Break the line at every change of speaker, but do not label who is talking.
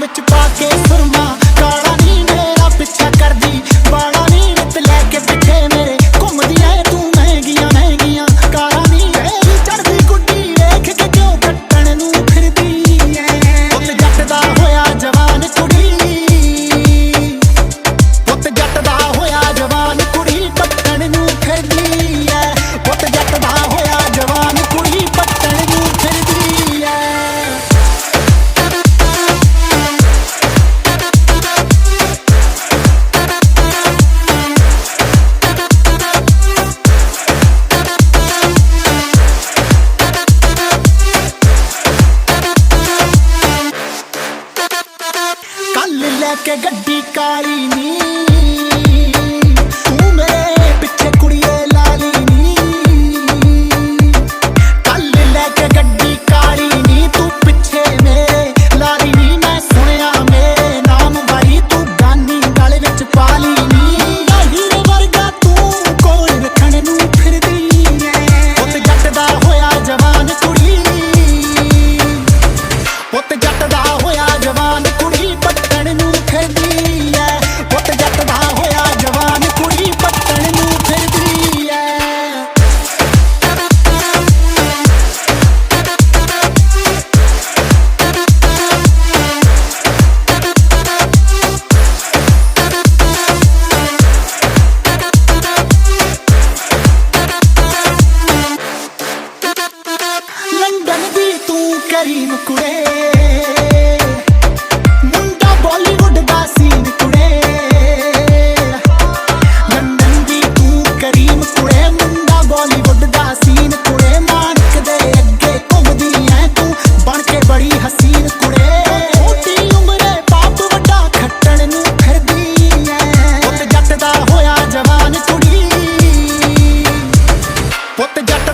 विच पाके सुरमा काला नी मेरा पिछा करदी बाड़ा नी रित लैके पिछे मेरे घुमदी ऐ तू महंगियां महंगियां कारा नी मेरी चढ़दी गुड्डी वेख के क्यों कट्टण नू फिरदी ऐ पुत जट दा होया जवान कुड़ी पुत जट दा होया जवान कुड़ी पट्टण नू फिरदी ऐ पुत जट दा होया जवान कुड़ी पट्टण नू फिरदी ऐ कल लैके गड्डी काली नी तू मेरे पिछे कुड़िए लाली नी कल लैके गड्डी काली नी तू पिछे मेरे लाली नी मैं सुनिया मेरे नाम बाई तू गानी गल विच पाली नी हीरे वर्गा तू कोल रखण नू फिरदी ऐ पुत जट दा होया जवान कुड़ी पुत जट दा होया जवान कुड़ी पट्टण नू फिरदी ऐ पुत जट दा होया जवान कुड़ी पट्टण नू फिरदी ऐ लंदन दी तू करीम कुड़े मुंडा बॉलीवुड दा सीन कुड़े लंदन दी तू करीम कुड़े मुंडा बॉलीवुड दा सीन कुड़े मानक दे अगे घुमदी ऐ तू बन के बड़ी हसीन कुड़े छोटी उम्रे पाप वड्डा खट्टण नू फिरदी ऐ पुत जट दा होया जवान कुड़ी पुत जट